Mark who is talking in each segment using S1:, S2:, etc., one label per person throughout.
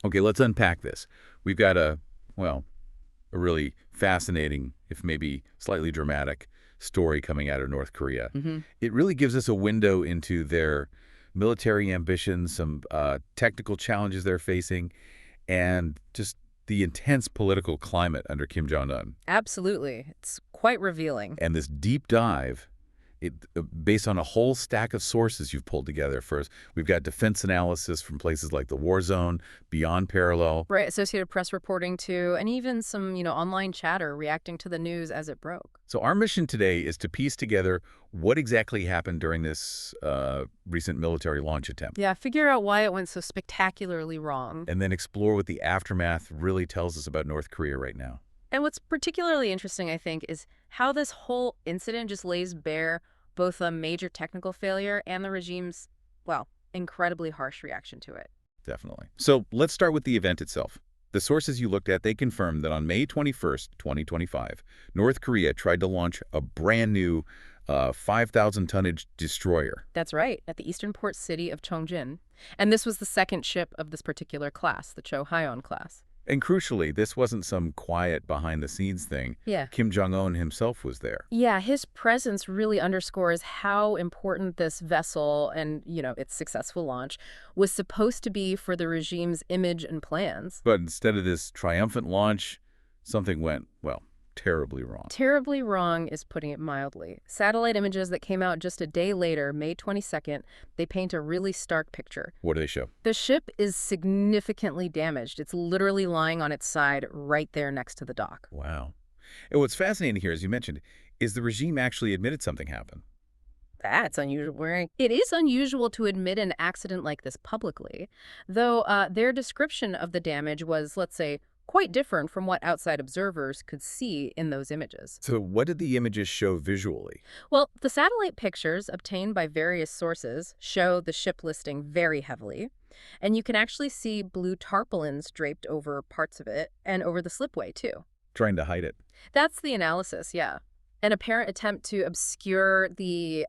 S1: Okay, let's unpack this. We've got well, a really fascinating, if maybe slightly dramatic, story coming out of North Korea.
S2: Hmm.
S1: It really gives us a window into their military ambitions, some technical challenges they're facing, and just the intense political climate under Kim Jong Un.
S2: Absolutely. It's quite revealing.
S1: And this deep dive, based on a whole stack of sources you've pulled together. First, we've got defense analysis from places like the War Zone, Beyond Parallel.
S2: Right, Associated Press reporting too, and even some, online chatter reacting to the news as it broke.
S1: So our mission today is to piece together what exactly happened during this recent military launch attempt,
S2: Yeah, figure out why it went so spectacularly wrong.
S1: and then explore what the aftermath really tells us about North Korea right now.
S2: And what's particularly interesting, I think, is how this whole incident just lays bare both a major technical failure and the regime's, well, incredibly harsh reaction to it.
S1: Definitely. So let's start with the event itself. The sources you looked at, they confirmed that on May 21st, 2025, North Korea tried to launch a brand new 5,000 tonnage destroyer.
S2: That's right, at the eastern port city of Chongjin. And this was the second ship of this particular class, the Cho Haeon class.
S1: And crucially, this wasn't some quiet behind-the-scenes thing.
S2: Yeah.
S1: Kim Jong Un himself was there.
S2: Yeah, his presence really underscores how important this vessel and, its successful launch was supposed to be for the regime's image and plans.
S1: But instead of this triumphant launch, something went, well, terribly wrong.
S2: Terribly wrong is putting it mildly. Satellite images that came out just a day later, May 22nd, they paint a really stark picture.
S1: What do they show?
S2: The ship is significantly damaged. It's literally lying on its side right there next to the dock.
S1: Wow. And what's fascinating here, as you mentioned, is the regime actually admitted something happened.
S2: That's unusual. It is unusual to admit an accident like this publicly, though their description of the damage was, let's say, quite different from what outside observers could see in those images.
S1: So what did the images show visually?
S2: Well, the satellite pictures obtained by various sources show the ship listing very heavily, and you can actually see blue tarpaulins draped over parts of it and over the slipway, too.
S1: Trying to hide it.
S2: That's the analysis, yeah. An apparent attempt to obscure the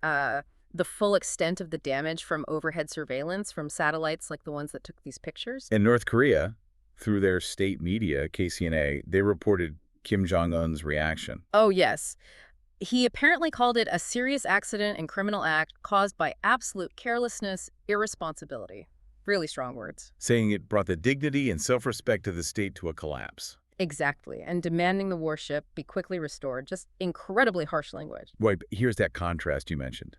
S2: full extent of the damage from overhead surveillance from satellites like the ones that took these pictures.
S1: In North Korea, through their state media, KCNA, they reported Kim Jong Un's reaction.
S2: Oh, yes. He apparently called it a serious accident and criminal act caused by absolute carelessness, irresponsibility. Really strong words.
S1: Saying it brought the dignity and self-respect of the state to a collapse.
S2: Exactly. And demanding the warship be quickly restored. Just incredibly harsh language.
S1: Right, but here's that contrast you mentioned.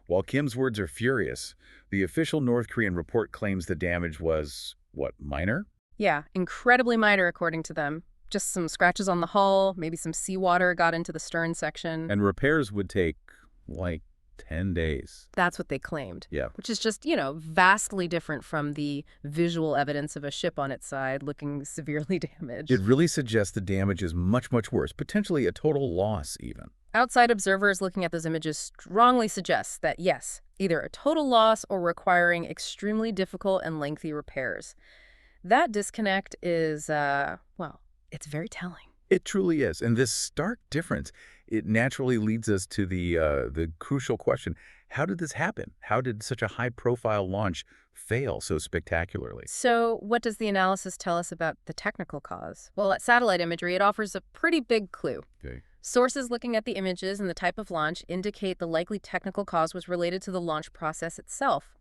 S1: While Kim's words are furious, the official North Korean report claims the damage was, what, minor?
S2: Yeah, incredibly minor according to them. Just some scratches on the hull, maybe some seawater got into the stern section.
S1: And repairs would take, like, 10 days.
S2: That's what they claimed.
S1: Yeah.
S2: Which is just, vastly different from the visual evidence of a ship on its side looking severely damaged.
S1: It really suggests the damage is much, much worse, potentially a total loss even.
S2: Outside observers looking at those images strongly suggest that, yes, either a total loss or requiring extremely difficult and lengthy repairs. That disconnect is, it's very telling.
S1: It truly is. And this stark difference, it naturally leads us to the crucial question, how did this happen? How did such a high-profile launch fail so spectacularly?
S2: So what does the analysis tell us about the technical cause? Well, at satellite imagery, it offers a pretty big clue.
S1: Okay.
S2: Sources looking at the images and the type of launch indicate the likely technical cause was related to the launch process itself.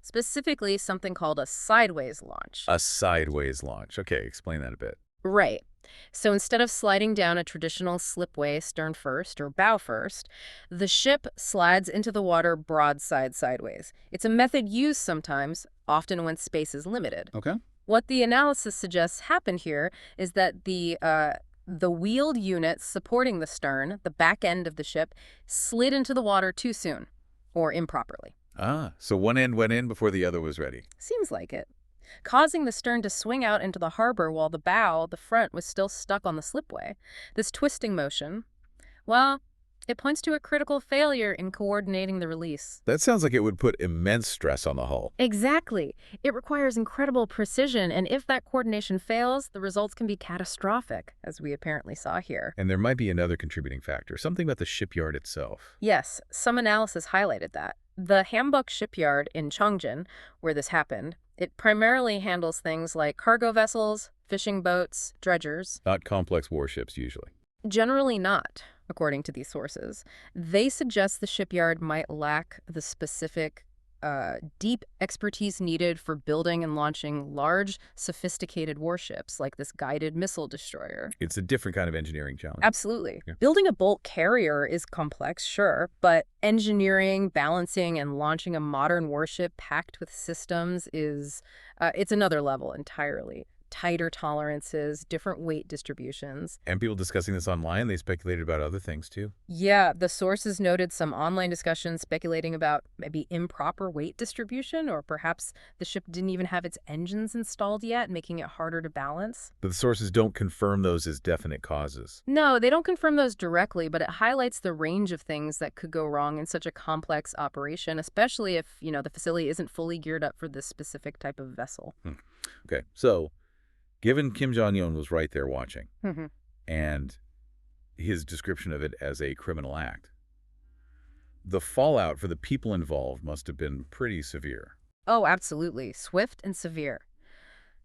S2: Specifically, something called a sideways launch.
S1: A sideways launch. Okay, explain that a bit.
S2: Right. So instead of sliding down a traditional slipway stern first or bow first, the ship slides into the water broadside sideways. It's a method used sometimes, often when space is limited.
S1: Okay.
S2: What the analysis suggests happened here is that the wheeled unit supporting the stern, the back end of the ship, slid into the water too soon, or improperly.
S1: Ah, so one end went in before the other was ready.
S2: Seems like it. Causing the stern to swing out into the harbor while the bow, the front, was still stuck on the slipway. This twisting motion, well, it points to a critical failure in coordinating the release.
S1: That sounds like it would put immense stress on the hull.
S2: Exactly. It requires incredible precision, and if that coordination fails, the results can be catastrophic, as we apparently saw here.
S1: And there might be another contributing factor, something about the shipyard itself.
S2: Yes, some analysis highlighted that. The Hambuk shipyard in Chongjin, where this happened, It primarily handles things like cargo vessels, fishing boats, dredgers.
S1: Not complex warships, usually.
S2: Generally not, according to these sources. They suggest the shipyard might lack the specific, deep expertise needed for building and launching large, sophisticated warships like this guided missile destroyer.
S1: It's a different kind of engineering challenge.
S2: Absolutely.
S1: Yeah.
S2: Building a bulk carrier is complex, sure, but engineering, balancing, and launching a modern warship packed with systems it's another level entirely. Tighter tolerances, different weight distributions.
S1: And people discussing this online, they speculated about other things, too.
S2: Yeah, the sources noted some online discussions speculating about maybe improper weight distribution, or perhaps the ship didn't even have its engines installed yet, making it harder to balance.
S1: But the sources don't confirm those as definite causes.
S2: No, they don't confirm those directly, but it highlights the range of things that could go wrong in such a complex operation, especially if, the facility isn't fully geared up for this specific type of vessel.
S1: Okay, so given Kim Jong Un was right there watching,
S2: Hmm.
S1: and his description of it as a criminal act, the fallout for the people involved must have been pretty severe.
S2: Oh, absolutely. Swift and severe.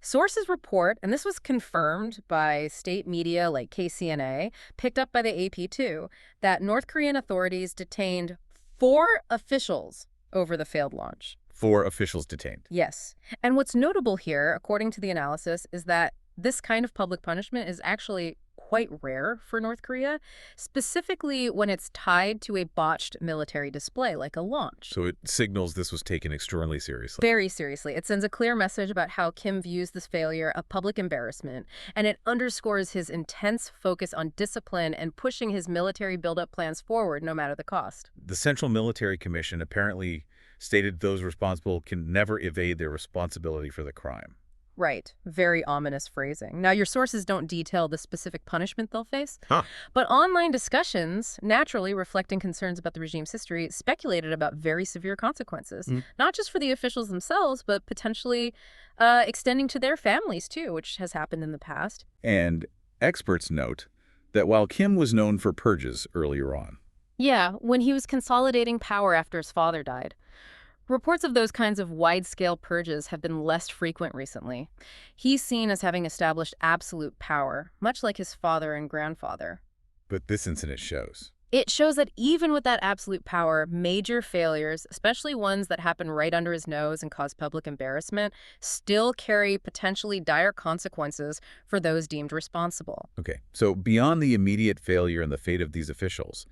S2: Sources report, and this was confirmed by state media like KCNA, picked up by the AP too, that North Korean authorities detained 4 officials over the failed launch.
S1: 4 officials detained.
S2: Yes. And what's notable here, according to the analysis, is that this kind of public punishment is actually quite rare for North Korea, specifically when it's tied to a botched military display like a launch.
S1: So it signals this was taken extremely seriously.
S2: Very seriously. It sends a clear message about how Kim views this failure a public embarrassment, and it underscores his intense focus on discipline and pushing his military buildup plans forward no matter the cost.
S1: The Central Military Commission apparently stated those responsible can never evade their responsibility for the crime.
S2: Right. Very ominous phrasing. Now, your sources don't detail the specific punishment they'll face,
S1: Huh.
S2: but online discussions, naturally reflecting concerns about the regime's history, speculated about very severe consequences, not just for the officials themselves, but potentially extending to their families, too, which has happened in the past.
S1: And experts note that while Kim was known for purges earlier on,
S2: Yeah, when he was consolidating power after his father died. Reports of those kinds of wide-scale purges have been less frequent recently. He's seen as having established absolute power, much like his father and grandfather.
S1: but this incident shows.
S2: It shows that even with that absolute power, major failures, especially ones that happen right under his nose and cause public embarrassment, still carry potentially dire consequences for those deemed responsible.
S1: Okay, so beyond the immediate failure and the fate of these officials,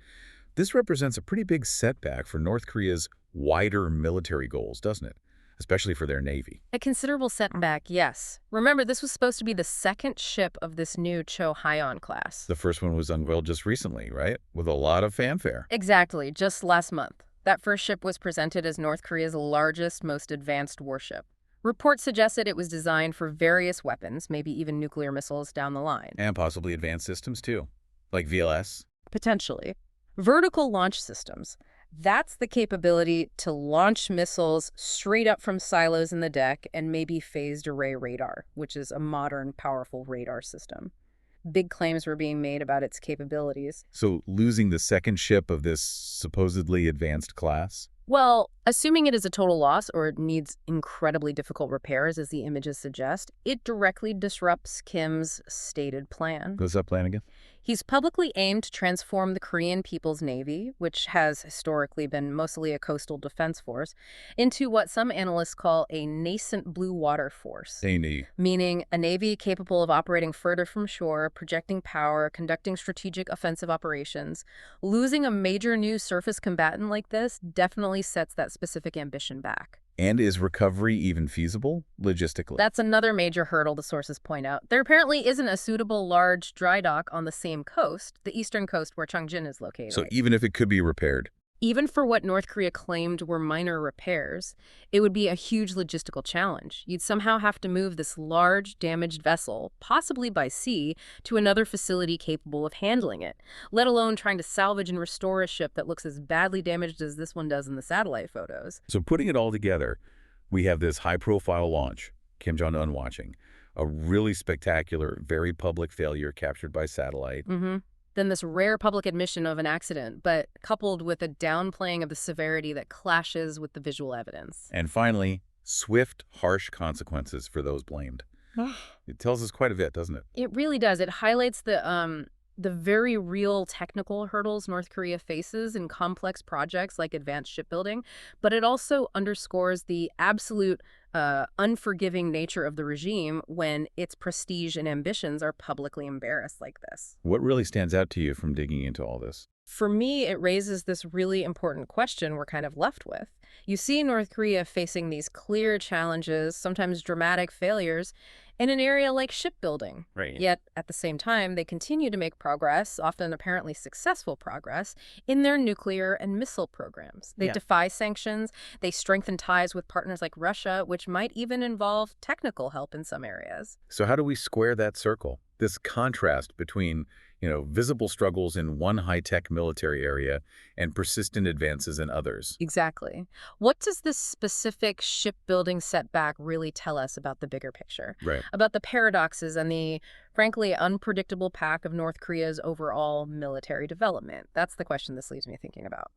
S1: this represents a pretty big setback for North Korea's wider military goals, doesn't it? Especially for their Navy.
S2: A considerable setback, yes. Remember, this was supposed to be the second ship of this new Cho Haeon class.
S1: The first one was unveiled just recently, right? With a lot of fanfare.
S2: Exactly, just last month. That first ship was presented as North Korea's largest, most advanced warship. Reports suggested it was designed for various weapons, maybe even nuclear missiles down the line.
S1: And possibly advanced systems, too. Like VLS.
S2: Potentially. Vertical launch systems. That's the capability to launch missiles straight up from silos in the deck and maybe phased array radar, which is a modern, powerful radar system. Big claims were being made about its capabilities.
S1: So losing the second ship of this supposedly advanced class?
S2: Well, assuming it is a total loss or it needs incredibly difficult repairs, as the images suggest, it directly disrupts Kim's stated plan.
S1: What's that plan again?
S2: He's publicly aimed to transform the Korean People's Navy, which has historically been mostly a coastal defense force, into what some analysts call a nascent blue water force. Meaning a navy capable of operating further from shore, projecting power, conducting strategic offensive operations. Losing a major new surface combatant like this definitely sets that specific ambition back.
S1: And is recovery even feasible, logistically?
S2: That's another major hurdle the sources point out. There apparently isn't a suitable large dry dock on the same coast, the eastern coast where Cheongjin is located.
S1: So even if it could be repaired?
S2: Even for what North Korea claimed were minor repairs, it would be a huge logistical challenge. You'd somehow have to move this large, damaged vessel, possibly by sea, to another facility capable of handling it, let alone trying to salvage and restore a ship that looks as badly damaged as this one does in the satellite photos.
S1: So putting it all together, we have this high-profile launch, Kim Jong Un watching, a really spectacular, very public failure captured by satellite.
S2: Then this rare public admission of an accident, but coupled with a downplaying of the severity that clashes with the visual evidence.
S1: And finally, Swift, harsh consequences for those blamed. It tells us quite a bit, doesn't it?
S2: It really does. It highlights the very real technical hurdles North Korea faces in complex projects like advanced shipbuilding, but it also underscores the absolute unforgiving nature of the regime when its prestige and ambitions are publicly embarrassed like this.
S1: What really stands out to you from digging into all this?
S2: For me, it raises this really important question we're kind of left with. You see North Korea facing these clear challenges, sometimes dramatic failures, in an area like shipbuilding.
S1: Right.
S2: Yet, at the same time, they continue to make progress, often apparently successful progress, in their nuclear and missile programs. They
S1: Yeah.
S2: defy sanctions, they strengthen ties with partners like Russia, which might even involve technical help in some areas.
S1: So how do we square that circle? This contrast between, visible struggles in one high-tech military area and persistent advances in others.
S2: Exactly. What does this specific shipbuilding setback really tell us about the bigger picture?
S1: Right.
S2: About the paradoxes and the, frankly, unpredictable path of North Korea's overall military development? That's the question this leaves me thinking about.